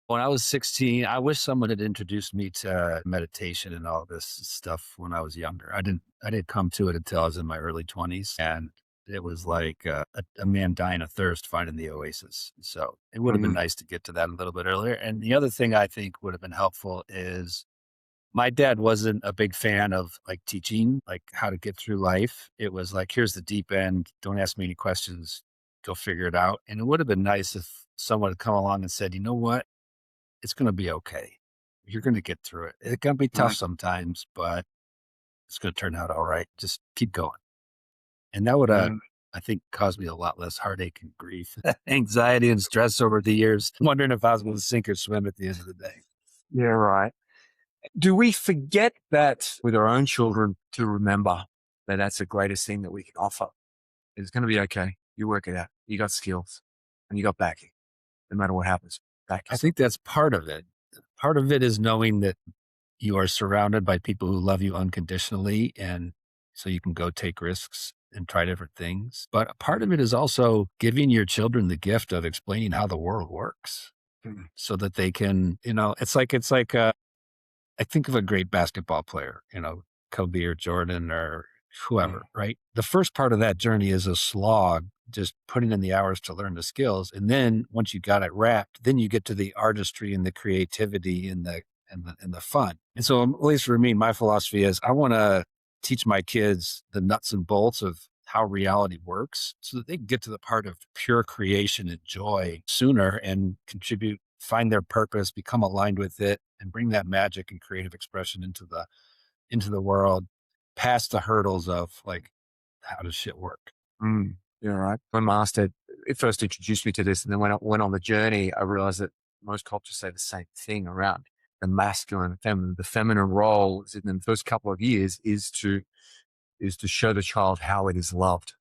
When I was 16, I wish someone had introduced me to meditation and all this stuff when I was younger. I didn't come to it until I was in my early 20s, and it was like a man dying of thirst finding the oasis. So it would have been Mm, nice to get to that a little bit earlier. And the other thing I think would have been helpful is my dad wasn't a big fan of like teaching, like how to get through life. It was like, here's the deep end. Don't ask me any questions. Go figure it out. And it would have been nice if someone had come along and said, you know what? It's gonna be okay. You're gonna get through it. It's gonna be tough right. sometimes, but it's gonna turn out all right. Just keep going. And that would, Mm, I think, cause me a lot less heartache and grief, anxiety and stress over the years, wondering if I was gonna sink or swim at the end of the day. yeah, right. Do we forget that with our own children to remember that that's the greatest thing that we can offer? It's going to be okay. You work it out. You got skills and you got backing. No matter what happens, back I yourself. think that's part of it. Part of it is knowing that you are surrounded by people who love you unconditionally, and so you can go take risks and try different things. But a part of it is also giving your children the gift of explaining how the world works Mm, so that they can, I think of a great basketball player, Kobe or Jordan or mm, whoever, right? The first part of that journey is a slog, just putting in the hours to learn the skills. And then once you got it wrapped, then you get to the artistry and the creativity and the fun. And so at least for me, my philosophy is I want to teach my kids the nuts and bolts of how reality works so that they can get to the part of pure creation and joy sooner and contribute, find their purpose, become aligned with it, and bring that magic and creative expression into the world past the hurdles of like how does shit work. mm. You're right. My master it first introduced me to this, and then when I went on the journey, I realized that most cultures say the same thing around the masculine and feminine. The feminine role is in the first couple of years is to show the child how it is loved.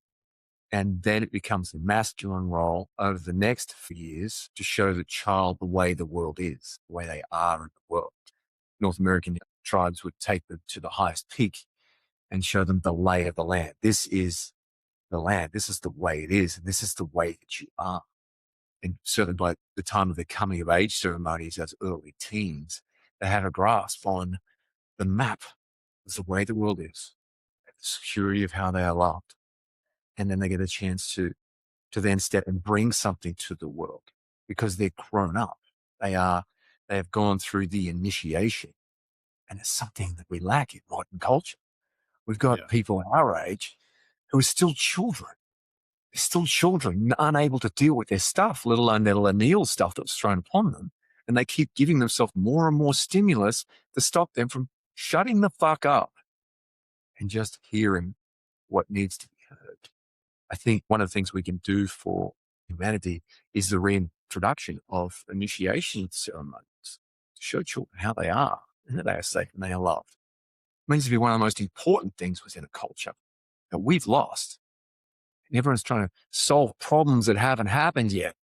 And then it becomes the masculine role over the next few years to show the child the way the world is, the way they are in the world. North American tribes would take them to the highest peak and show them the lay of the land. This is the land. This is the way it is. And this is the way that you are. And certainly by the time of their coming of age ceremonies as early teens, they have a grasp on the map. Is the way the world is, the security of how they are loved. And then they get a chance to then step and bring something to the world because they're grown up. They are, they have gone through the initiation, and it's something that we lack in modern culture. We've got Yeah. people our age who are still children. They're still children, unable to deal with their stuff, let alone their lineal stuff that was thrown upon them. And they keep giving themselves more and more stimulus to stop them from shutting the fuck up and just hearing what needs to be heard. I think one of the things we can do for humanity is the reintroduction of initiation ceremonies to show children how they are and that they are safe and they are loved. It means to be one of the most important things within a culture that we've lost. And everyone's trying to solve problems that haven't happened yet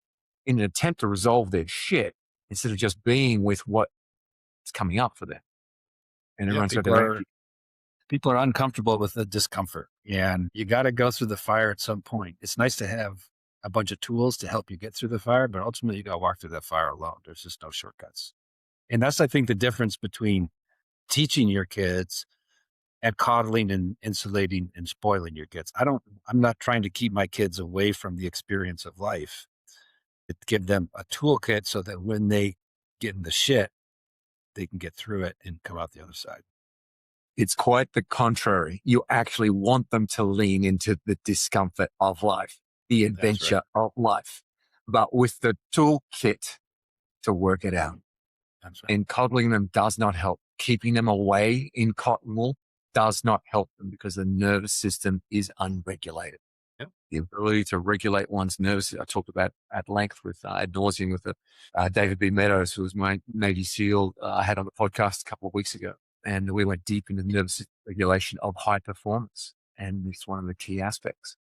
in an attempt to resolve their shit instead of just being with what's coming up for them. And Yeah. everyone's got People their are energy. people are uncomfortable with the discomfort, and you got to go through the fire at some point. It's nice to have a bunch of tools to help you get through the fire, but ultimately you got to walk through that fire alone. There's just no shortcuts. And that's, I think, the difference between teaching your kids and coddling and insulating and spoiling your kids. I'm not trying to keep my kids away from the experience of life. It give them a toolkit so that when they get in the shit, they can get through it and come out the other side. It's quite the contrary. You actually want them to lean into the discomfort of life, the That's right. adventure of life, but with the toolkit to work it out. That's right. And coddling them does not help. Keeping them away in cotton wool does not help them because the nervous system is unregulated. Yep. The ability to regulate one's nervous, I talked about at length with ad nauseum with David B. Meadows, who was my Navy SEAL I had on the podcast a couple of weeks ago. And we went deep into the nervous regulation of high performance. And it's one of the key aspects.